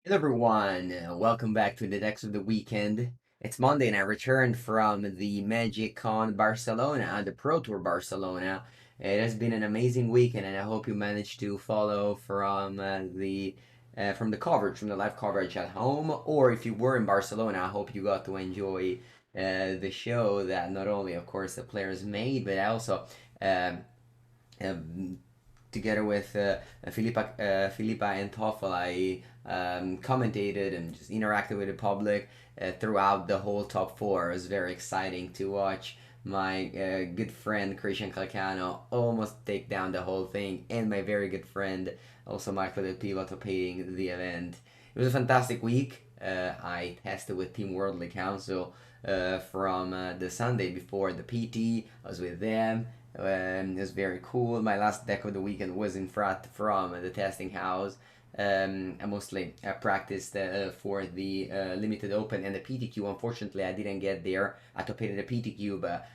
Hello everyone, welcome back to the Decks of the Weekend. It's Monday and I returned from the Magic Con Barcelona, the Pro Tour Barcelona. It has been an amazing weekend and I hope you managed to follow from the coverage, from the live coverage at home, or if you were in Barcelona, I hope you got to enjoy the show that not only, of course, the players made, but also um, um, together with Philippa and Toffel, I commentated and just interacted with the public throughout the whole top four. It was very exciting to watch my good friend Christian Calcano almost take down the whole thing, and my very good friend also Michael Del Pivo topating the event. It was a fantastic week. I tested with Team Worldly Council from the Sunday before the PT. I was with them. It was very cool. My last deck of the weekend was in front from the testing house. I mostly practiced for the limited open and the PTQ. Unfortunately, I didn't get there. I competed the PTQ, but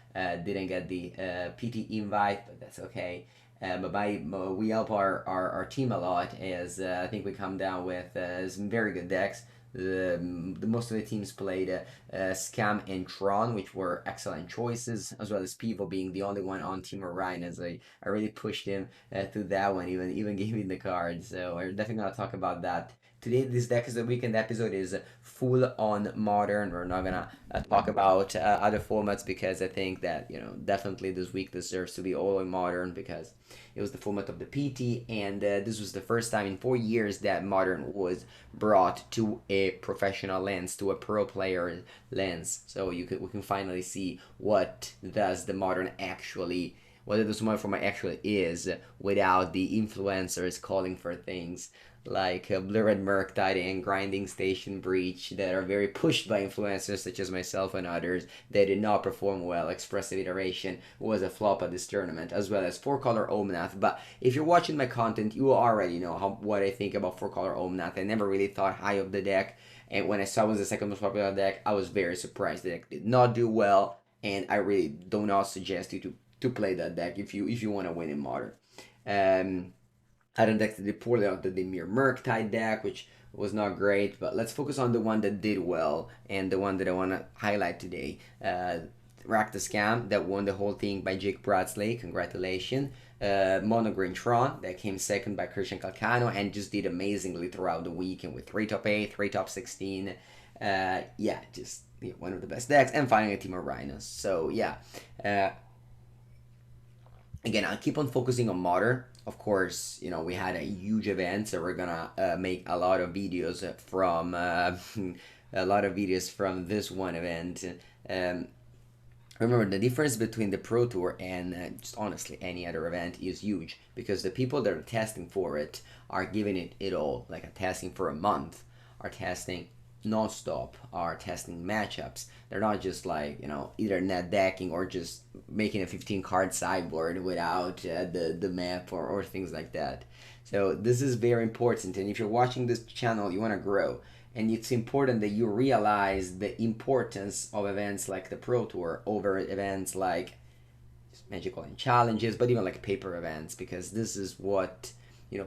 didn't get the PT invite. But that's okay. We help our team a lot as I think we come down with some very good decks. The most of the teams played Scam and Tron, which were excellent choices, as well as Pivo being the only one on Temur Rhinos. I really pushed him to that one, even gave him the card. So we're definitely gonna talk about that. Today, this deck is the weekend episode is full on modern. We're not gonna talk about other formats because I think that definitely this week deserves to be all in modern because it was the format of the PT, and this was the first time in 4 years that modern was brought to a professional lens, to a pro player lens. So we can finally see what does the modern actually, what the smart format actually is, without the influencers calling for things like Blurred Murktide and Grinding Station Breach that are very pushed by influencers such as myself and others. They did not perform well. Expressive Iteration was a flop at this tournament, as well as 4-color Omnath. But if you're watching my content, you already know what I think about 4-color Omnath. I never really thought high of the deck, and when I saw it was the second most popular deck, I was very surprised. The deck did not do well, and I really do not suggest you to play that deck if you want to win in Modern. Um, Adam Deck did poorly on the Demir Murktide deck, which was not great, but let's focus on the one that did well and the one that I want to highlight today. Rack the Scam that won the whole thing by Jake Bradley. Congratulations. MonoG Tron that came second by Christian Calcano and just did amazingly throughout the weekend with 3 top 8, 3 top 16. One of the best decks. And finally, Temur Rhinos. So, yeah. Uh, Again, I'll keep on focusing on modern. Of course, we had a huge event, so we're gonna make a lot of videos from a lot of videos from this one event. Um, Remember, the difference between the Pro Tour and just honestly any other event is huge because the people that are testing for it are giving it all, like a testing for a month, are testing non-stop, are testing matchups. They're not just like either net decking or just making a 15 card sideboard without the map or things like that. So this is very important, and if you're watching this channel, you want to grow, and it's important that you realize the importance of events like the Pro Tour over events like Magical and Challenges, but even like paper events, because this is what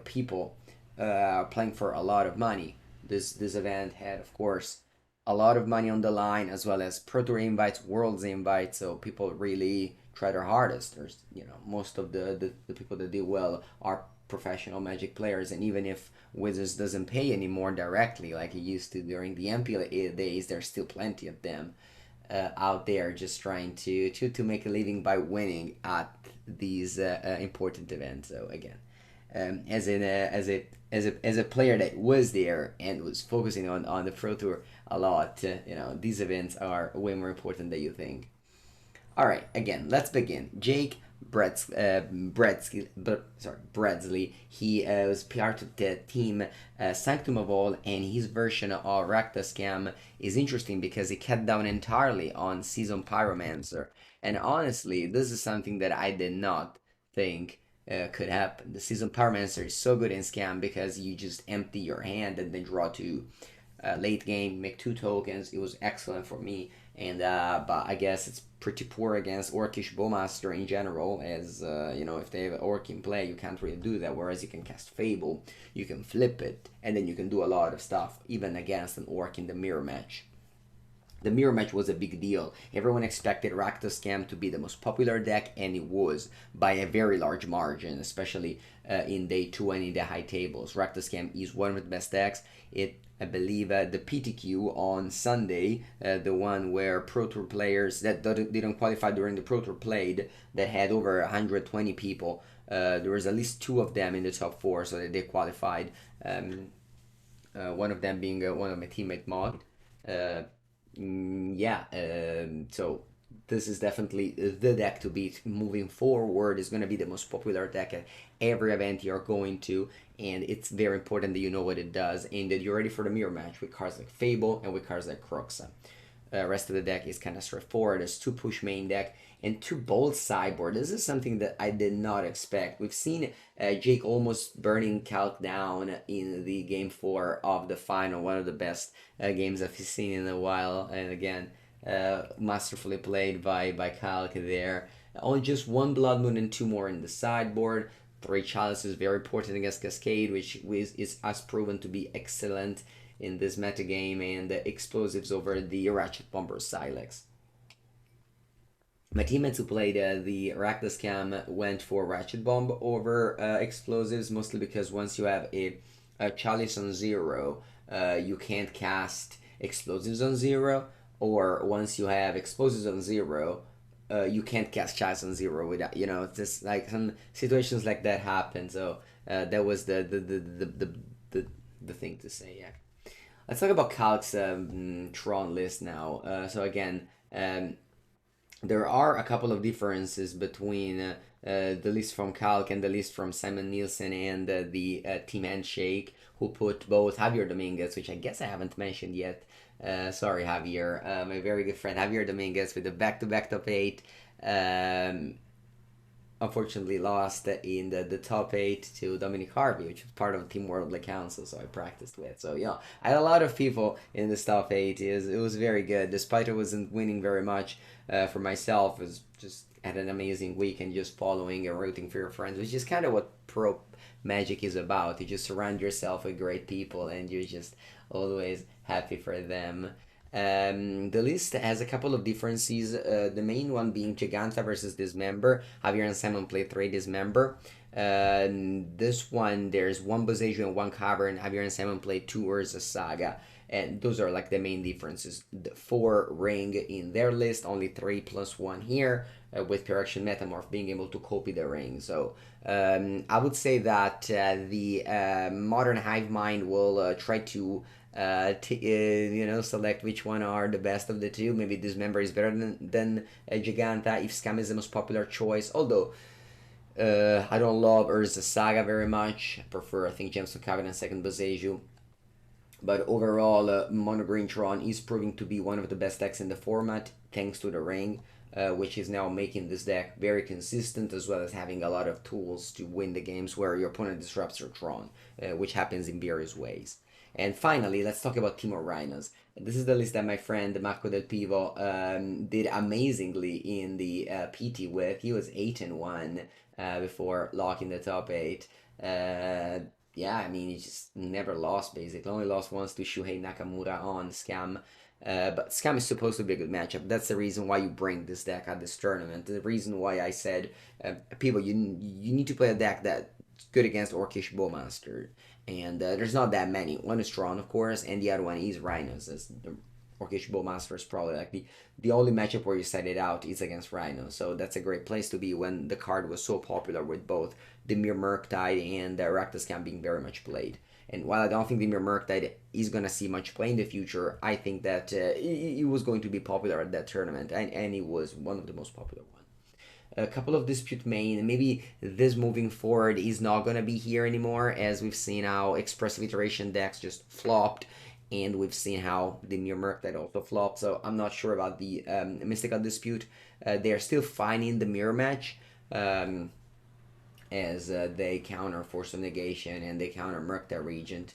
people are playing for a lot of money. This event had, of course, a lot of money on the line, as well as Pro Tour invites, Worlds invites, so people really try their hardest. There's most of the people that do well are professional Magic players, and even if Wizards doesn't pay anymore directly like it used to during the MPL days, there's still plenty of them out there just trying to make a living by winning at these important events. So again, as a player that was there and was focusing on the Pro Tour a lot, these events are way more important than you think. All right, again, let's begin. Jake Bradley. He was part of the team Sanctum of All, and his version of Rakta Scam is interesting because he cut down entirely on Season Pyromancer. And honestly, this is something that I did not think could happen. The Season Pyromancer is so good in Scam because you just empty your hand and then draw two late game, make 2 tokens. It was excellent for me, and but I guess it's pretty poor against Orcish Bowmaster in general, as you know, if they have Orc in play, you can't really do that, whereas you can cast Fable, you can flip it, and then you can do a lot of stuff, even against an Orc in the mirror match. The mirror match was a big deal. Everyone expected Rakdos Scam to be the most popular deck, and it was by a very large margin, especially in day 2 and in the high tables. Rakdos Scam is one of the best decks. I believe, the PTQ on Sunday, the one where Pro Tour players that didn't qualify during the Pro Tour played, that had over 120 people. There was at least 2 of them in the top 4, so that they qualified. One of them being one of my teammate Mod. Yeah, so this is definitely the deck to beat moving forward. Is going to be the most popular deck at every event you're going to, and it's very important that you know what it does and that you're ready for the mirror match with cards like Fable and with cards like Croxa. Rest of the deck is kind of straightforward. There's 2 push main deck and 2 bold sideboard. This is something that I did not expect. We've seen Jake almost burning Calc down in the game 4 of the final, one of the best games I've seen in a while. And again, masterfully played by Calc there. Only just 1 Blood Moon and 2 more in the sideboard. 3 Chalice is very important against Cascade, which has proven to be excellent in this metagame, and explosives over the Ratchet Bomber Silex. My teammates who played the Rakdos Scam went for Ratchet Bomb over explosives, mostly because once you have a Chalice on 0, you can't cast explosives on 0, or once you have explosives on 0, you can't cast Chalice on 0 without, you know, just like some situations like that happen. So that was the thing to say. Yeah. Let's talk about Calc's Tron list now. So again, there are a couple of differences between the list from Calc and the list from Simon Nielsen and the Team Handshake, who put both Javier Dominguez, which I guess I haven't mentioned yet. Sorry, Javier, my very good friend Javier Dominguez with the back-to-back top 8. Unfortunately lost in the top 8 to Dominic Harvey, which was part of Team Worldly Council, so I practiced with. So, yeah, I had a lot of people in this top 8. It was very good. Despite I wasn't winning very much for myself, it was just had an amazing week and just following and rooting for your friends, which is kind of what pro Magic is about. You just surround yourself with great people and you're just always happy for them. The list has a couple of differences. The main one being Giganta versus Dismember. Javier and Simon played 3 Dismember. This one, there's 1 Boseiju and 1 Cavern. Javier and Simon played 2 Urza Saga. And those are like the main differences. The 4 Ring in their list, only 3 plus 1 here, with Correction Metamorph being able to copy the Ring. So I would say that the Modern Hive Mind will try to select which one are the best of the 2. Maybe Dismember is better than Giganta if Scam is the most popular choice, although I don't love Urza Saga very much. I prefer, I think, Gemstone Covenant second Boseiju. But overall, MonoG Tron is proving to be one of the best decks in the format, thanks to the Ring, which is now making this deck very consistent, as well as having a lot of tools to win the games where your opponent disrupts your Tron, which happens in various ways. And finally, let's talk about Temur Rhinos. This is the list that my friend Marco Del Pivo did amazingly in the PT with. He was 8-1 before locking the top 8. Yeah, I mean, he just never lost, basically. Only lost once to Shuhei Nakamura on Scam. But Scam is supposed to be a good matchup. That's the reason why you bring this deck at this tournament. The reason why I said, people, you need to play a deck that's good against Orcish Bowmaster. And there's not that many. One is Tron, of course, and the other one is Rhinos. The Orcish Bowmaster is probably like the only matchup where you set it out is against Rhinos. So that's a great place to be when the card was so popular with both Dimir Murktide and Rakdos Scam being very much played. And while I don't think Dimir Murktide is going to see much play in the future, I think that he was going to be popular at that tournament, and he was one of the most popular ones. A couple of Dispute main, maybe this moving forward is not going to be here anymore, as we've seen how Expressive Iteration decks just flopped, and we've seen how the Dimir Murktide also flopped, so I'm not sure about the Mystical Dispute. They're still finding the mirror match, as they counter Force of Negation and they counter Murktide Regent,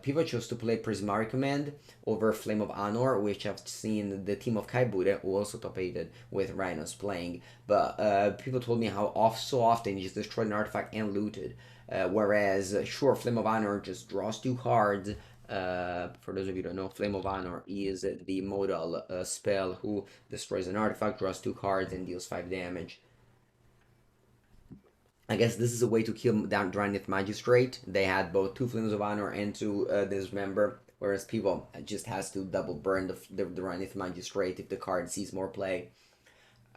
People chose to play Prismari Command over Flame of Anor, which I've seen the team of Kaibure, who also top 8 with Rhinos playing. But people told me how so often he just destroyed an artifact and looted. Whereas, sure, Flame of Honor just draws 2 cards. For those of you who don't know, Flame of Honor is the modal spell who destroys an artifact, draws 2 cards, and deals 5 damage. I guess this is a way to kill down Dranith Magistrate. They had both 2 Flames of Honor and 2 Dismember, whereas people just has to double burn the Dranith Magistrate if the card sees more play.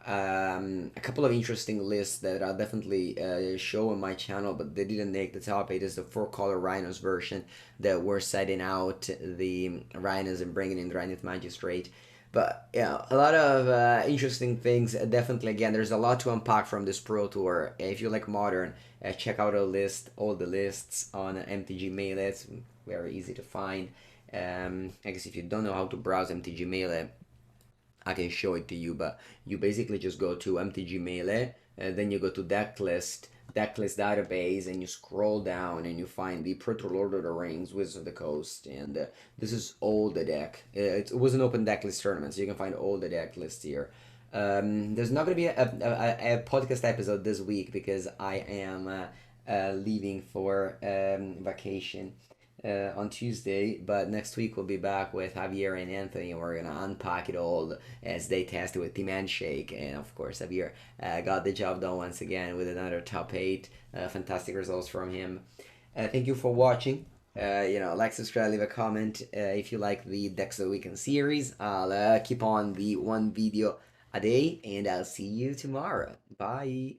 A couple of interesting lists that I'll definitely show on my channel, but they didn't make the top 8 is the 4-color Rhinos version that we're setting out the Rhinos and bringing in the Dranith Magistrate. But yeah, a lot of interesting things. Definitely, again, there's a lot to unpack from this Pro Tour. If you like Modern, check out all the lists on MTG Melee. It's very easy to find. I guess if you don't know how to browse MTG Melee, I can show it to you, but you basically just go to MTG Melee, then you go to Decklist database, and you scroll down and you find the Pro Tour Lord of the Rings, Wizards of the Coast, and this is all the deck. It was an open decklist tournament, so you can find all the deck lists here. There's not going to be a podcast episode this week because I am leaving for vacation on Tuesday, but next week we'll be back with Javier and Anthony, and we're gonna unpack it all as they tested with Team Handshake, and of course Javier got the job done once again with another top 8. Fantastic results from him. Thank you for watching. Like, subscribe, leave a comment if you like the Decks of the Weekend series. I'll keep on the one video a day, and I'll see you tomorrow. Bye.